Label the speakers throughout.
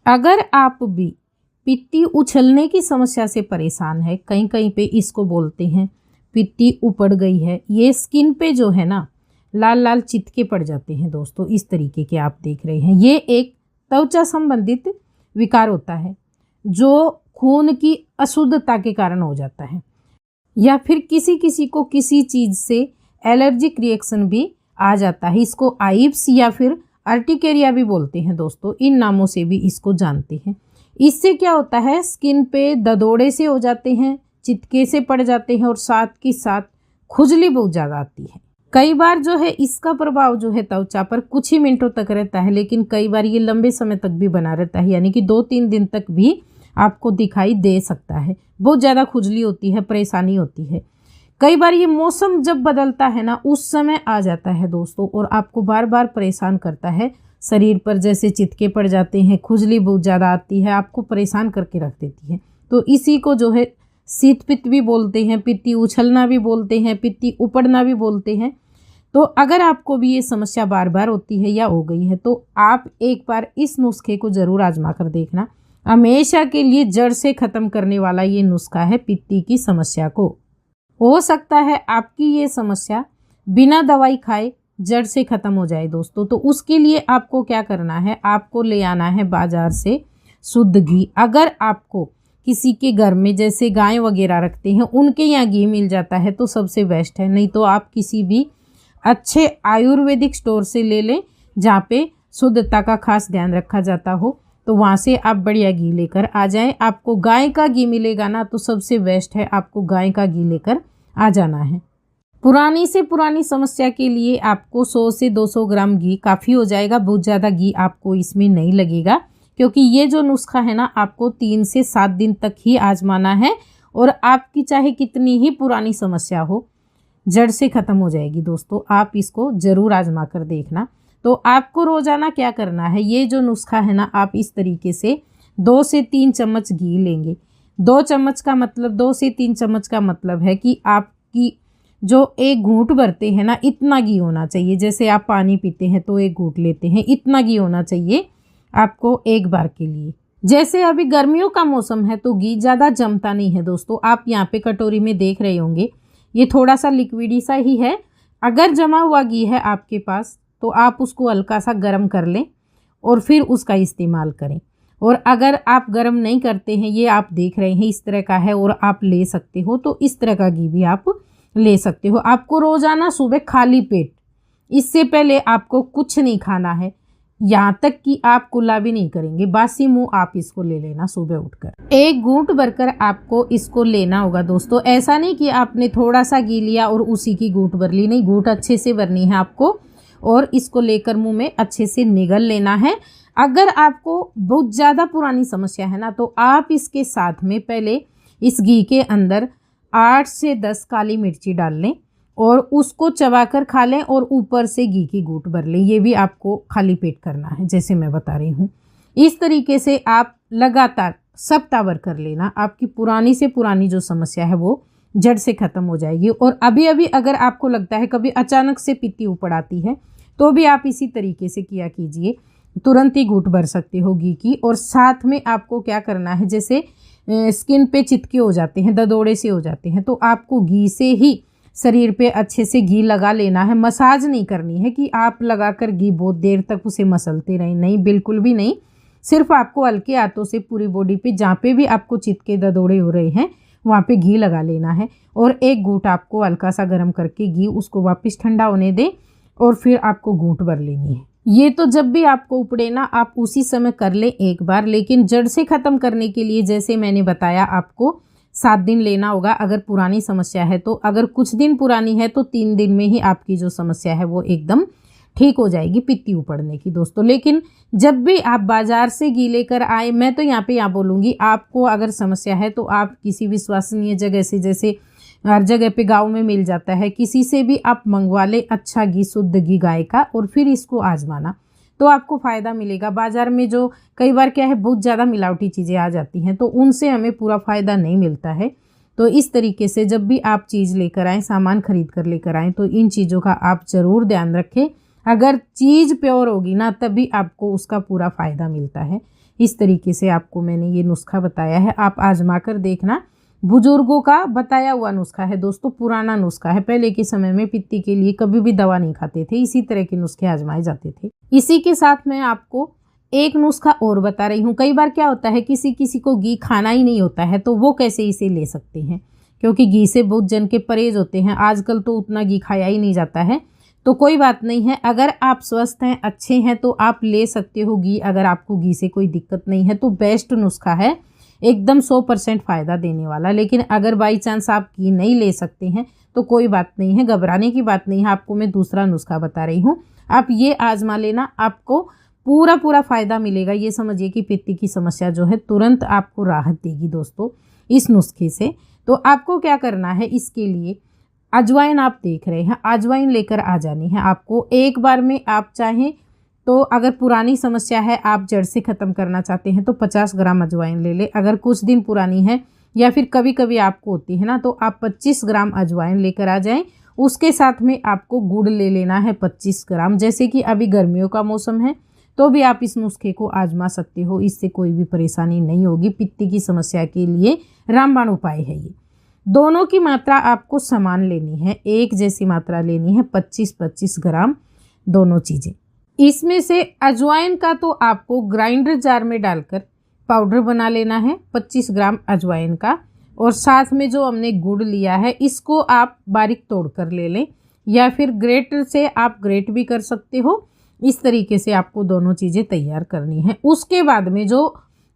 Speaker 1: अगर आप भी पित्ती उछलने की समस्या से परेशान है, कहीं कहीं पे इसको बोलते हैं पित्ती उपड़ गई है, ये स्किन पे जो है ना लाल लाल चितके पड़ जाते हैं दोस्तों, इस तरीके के आप देख रहे हैं, ये एक त्वचा संबंधित विकार होता है जो खून की अशुद्धता के कारण हो जाता है, या फिर किसी किसी को किसी चीज़ से एलर्जिक रिएक्शन भी आ जाता है। इसको आइब्स या फिर अर्टिकेरिया भी बोलते हैं दोस्तों, इन नामों से भी इसको जानते हैं। इससे क्या होता है, स्किन पे ददोड़े से हो जाते हैं, चितके से पड़ जाते हैं और साथ के साथ खुजली बहुत ज़्यादा आती है। कई बार जो है इसका प्रभाव जो है त्वचा पर कुछ ही मिनटों तक रहता है, लेकिन कई बार ये लंबे समय तक भी बना रहता है, यानी कि 2-3 दिन तक भी आपको दिखाई दे सकता है। बहुत ज़्यादा खुजली होती है, परेशानी होती है। कई बार ये मौसम जब बदलता है ना, उस समय आ जाता है दोस्तों, और आपको बार बार परेशान करता है। शरीर पर जैसे चितके पड़ जाते हैं, खुजली बहुत ज़्यादा आती है, आपको परेशान करके रख देती है। तो इसी को जो है शीत पित्त भी बोलते हैं, पित्ती उछलना भी बोलते हैं, पित्ती उपड़ना भी बोलते हैं। तो अगर आपको भी ये समस्या बार बार होती है या हो गई है, तो आप एक बार इस नुस्खे को ज़रूर आजमा कर देखना। हमेशा के लिए जड़ से ख़त्म करने वाला ये नुस्खा है पित्ती की समस्या को। हो सकता है आपकी ये समस्या बिना दवाई खाए जड़ से ख़त्म हो जाए दोस्तों। तो उसके लिए आपको क्या करना है, आपको ले आना है बाज़ार से शुद्ध घी। अगर आपको किसी के घर में जैसे गाय वगैरह रखते हैं, उनके यहाँ घी मिल जाता है तो सबसे बेस्ट है, नहीं तो आप किसी भी अच्छे आयुर्वेदिक स्टोर से ले लें जहाँ पे शुद्धता का खास ध्यान रखा जाता हो, तो वहाँ से आप बढ़िया घी लेकर आ जाएं। आपको गाय का घी मिलेगा ना, तो सबसे बेस्ट है, आपको गाय का घी लेकर आ जाना है। पुरानी से पुरानी समस्या के लिए आपको 100 से 200 ग्राम घी काफ़ी हो जाएगा। बहुत ज़्यादा घी आपको इसमें नहीं लगेगा, क्योंकि ये जो नुस्खा है ना, आपको 3 से 7 दिन तक ही आजमाना है, और आपकी चाहे कितनी ही पुरानी समस्या हो, जड़ से ख़त्म हो जाएगी दोस्तों। आप इसको ज़रूर आजमा कर देखना। तो आपको रोज़ाना क्या करना है, ये जो नुस्खा है ना, आप इस तरीके से 2 से 3 चम्मच घी लेंगे। 2 चम्मच का मतलब 2 से 3 चम्मच का मतलब है कि आपकी जो एक घूंट भरते हैं ना, इतना घी होना चाहिए। जैसे आप पानी पीते हैं तो एक घूंट लेते हैं, इतना घी होना चाहिए आपको एक बार के लिए। जैसे अभी गर्मियों का मौसम है तो घी ज़्यादा जमता नहीं है दोस्तों। आप यहाँ पे कटोरी में देख रहे होंगे, ये थोड़ा सा लिक्विडी सा ही है। अगर जमा हुआ घी है आपके पास, तो आप उसको हल्का सा गर्म कर लें और फिर उसका इस्तेमाल करें। और अगर आप गर्म नहीं करते हैं, ये आप देख रहे हैं इस तरह का है और आप ले सकते हो, तो इस तरह का घी भी आप ले सकते हो। आपको रोज़ाना सुबह खाली पेट, इससे पहले आपको कुछ नहीं खाना है, यहाँ तक कि आप कुल्ला भी नहीं करेंगे, बासी मुंह आप इसको ले लेना सुबह उठकर। एक घूंट भरकर आपको इसको लेना होगा दोस्तों। ऐसा नहीं कि आपने थोड़ा सा घी लिया और उसी की घूंट भर ली, नहीं, घूंट अच्छे से भरनी है आपको, और इसको लेकर मुंह में अच्छे से निगल लेना है। अगर आपको बहुत ज़्यादा पुरानी समस्या है ना, तो आप इसके साथ में पहले इस घी के अंदर 8 से 10 काली मिर्ची डाल लें और उसको चबाकर खा लें, और ऊपर से घी की घूंट भर लें। ये भी आपको खाली पेट करना है, जैसे मैं बता रही हूँ। इस तरीके से आप लगातार सप्ताह भर कर लेना, आपकी पुरानी से पुरानी जो समस्या है वो जड़ से ख़त्म हो जाएगी। और अभी अभी अगर आपको लगता है कभी अचानक से पित्ती उपड़ आती है, तो भी आप इसी तरीके से किया कीजिए, तुरंत ही घूंट भर सकते हो घी की। और साथ में आपको क्या करना है, जैसे स्किन पे चितके हो जाते हैं, ददोड़े से हो जाते हैं, तो आपको घी से ही शरीर पे अच्छे से घी लगा लेना है। मसाज नहीं करनी है कि आप लगाकर घी बहुत देर तक उसे मसलते रहें, नहीं, बिल्कुल भी नहीं। सिर्फ आपको हल्के हाथों से पूरी बॉडी पे, जहाँ पे भी आपको चितके ददोड़े हो रहे हैं, वहाँ पे घी लगा लेना है। और एक घूंट आपको हल्का सा गर्म करके घी, उसको वापस ठंडा होने दें और फिर आपको घूंट भर लेनी है। ये तो जब भी आपको उपड़े ना, आप उसी समय कर ले एक बार। लेकिन जड़ से ख़त्म करने के लिए जैसे मैंने बताया, आपको 7 दिन लेना होगा अगर पुरानी समस्या है तो। अगर कुछ दिन पुरानी है तो 3 दिन में ही आपकी जो समस्या है वो एकदम ठीक हो जाएगी पित्ती उपड़ने की दोस्तों। लेकिन जब भी आप बाज़ार से घी लेकर आए, मैं तो यहाँ बोलूँगी, आपको अगर समस्या है तो आप किसी विश्वसनीय जगह से, जैसे हर जगह पे गाँव में मिल जाता है, किसी से भी आप मंगवा ले अच्छा घी, शुद्ध घी गाय का, और फिर इसको आजमाना, तो आपको फ़ायदा मिलेगा। बाज़ार में जो कई बार क्या है, बहुत ज़्यादा मिलावटी चीज़ें आ जाती हैं, तो उनसे हमें पूरा फ़ायदा नहीं मिलता है। तो इस तरीके से जब भी आप चीज़ लेकर आएँ, सामान खरीद कर लेकर आएँ, तो इन चीज़ों का आप ज़रूर ध्यान रखें। अगर चीज़ प्योर होगी ना तभी आपको उसका पूरा फ़ायदा मिलता है। इस तरीके से आपको मैंने ये नुस्खा बताया है, आप आजमा कर देखना। बुजुर्गों का बताया हुआ नुस्खा है दोस्तों, पुराना नुस्खा है। पहले के समय में पित्ती के लिए कभी भी दवा नहीं खाते थे, इसी तरह के नुस्खे आजमाए जाते थे। इसी के साथ मैं आपको एक नुस्खा और बता रही हूँ। कई बार क्या होता है, किसी किसी को घी खाना ही नहीं होता है, तो वो कैसे इसे ले सकते हैं, क्योंकि घी से बहुत जन के परहेज होते हैं। आजकल तो उतना घी खाया ही नहीं जाता है, तो कोई बात नहीं है। अगर आप स्वस्थ हैं, अच्छे हैं, तो आप ले सकते हो घी। अगर आपको घी से कोई दिक्कत नहीं है तो बेस्ट नुस्खा है, एकदम 100% फ़ायदा देने वाला। लेकिन अगर बाई चांस आप घी नहीं ले सकते हैं तो कोई बात नहीं है, घबराने की बात नहीं है। आपको मैं दूसरा नुस्खा बता रही हूँ, आप ये आजमा लेना, आपको पूरा फ़ायदा मिलेगा। ये समझिए कि पित्ती की समस्या जो है तुरंत आपको राहत देगी दोस्तों इस नुस्खे से। तो आपको क्या करना है, इसके लिए अजवाइन आप देख रहे हैं, अजवाइन लेकर आ जानी है आपको। एक बार में आप चाहें तो अगर पुरानी समस्या है, आप जड़ से ख़त्म करना चाहते हैं तो 50 ग्राम अजवाइन ले लें। अगर कुछ दिन पुरानी है या फिर कभी कभी आपको होती है ना, तो आप 25 ग्राम अजवाइन लेकर आ जाएं। उसके साथ में आपको गुड़ ले लेना है 25 ग्राम। जैसे कि अभी गर्मियों का मौसम है तो भी आप इस नुस्खे को आजमा सकते हो, इससे कोई भी परेशानी नहीं होगी। पित्ती की समस्या के लिए रामबाण उपाय है ये। दोनों की मात्रा आपको समान लेनी है, एक जैसी मात्रा लेनी है, 25-25 ग्राम दोनों चीज़ें। इसमें से अजवाइन का तो आपको ग्राइंडर जार में डालकर पाउडर बना लेना है 25 ग्राम अजवाइन का। और साथ में जो हमने गुड़ लिया है इसको आप बारीक तोड़ कर ले लें, या फिर ग्रेटर से आप ग्रेट भी कर सकते हो। इस तरीके से आपको दोनों चीज़ें तैयार करनी है। उसके बाद में जो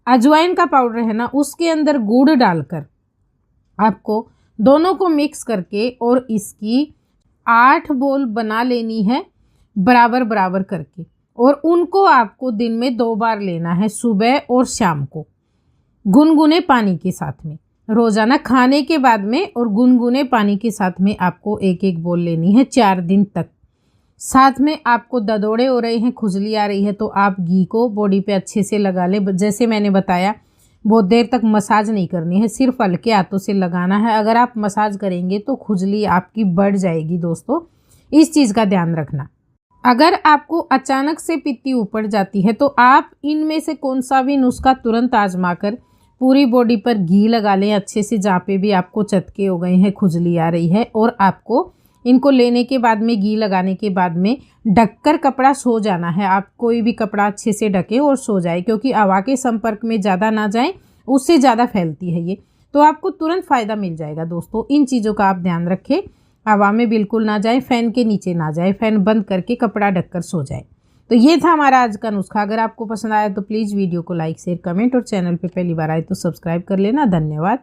Speaker 1: अजवाइन का पाउडर है ना, उसके अंदर गुड़ डालकर आपको दोनों को मिक्स करके और इसकी 8 बोल बना लेनी है बराबर बराबर करके। और उनको आपको दिन में 2 बार लेना है, सुबह और शाम को, गुनगुने पानी के साथ में। रोज़ाना खाने के बाद में और गुनगुने पानी के साथ में आपको एक एक बोल लेनी है 4 दिन तक। साथ में आपको ददोड़े हो रहे हैं, खुजली आ रही है, तो आप घी को बॉडी पे अच्छे से लगा ले। जैसे मैंने बताया, बहुत देर तक मसाज नहीं करनी है, सिर्फ हल्के हाथों से लगाना है। अगर आप मसाज करेंगे तो खुजली आपकी बढ़ जाएगी दोस्तों, इस चीज़ का ध्यान रखना। अगर आपको अचानक से पित्ती उपड़ जाती है तो आप इनमें से कौन सा भी नुस्खा तुरंत आजमा कर पूरी बॉडी पर घी लगा लें अच्छे से, जहाँ पे भी आपको चटके हो गए हैं, खुजली आ रही है। और आपको इनको लेने के बाद में, घी लगाने के बाद में ढककर कपड़ा सो जाना है। आप कोई भी कपड़ा अच्छे से ढके और सो जाए, क्योंकि हवा के संपर्क में ज़्यादा ना जाए, उससे ज़्यादा फैलती है ये। तो आपको तुरंत फ़ायदा मिल जाएगा दोस्तों। इन चीज़ों का आप ध्यान रखें, हवा में बिल्कुल ना जाए, फ़ैन के नीचे ना जाए, फ़ैन बंद करके कपड़ा ढककर सो जाए। तो ये था हमारा आज का नुस्खा। अगर आपको पसंद आया तो प्लीज़ वीडियो को लाइक, शेयर, कमेंट और चैनल पे पहली बार आए तो सब्सक्राइब कर लेना। धन्यवाद।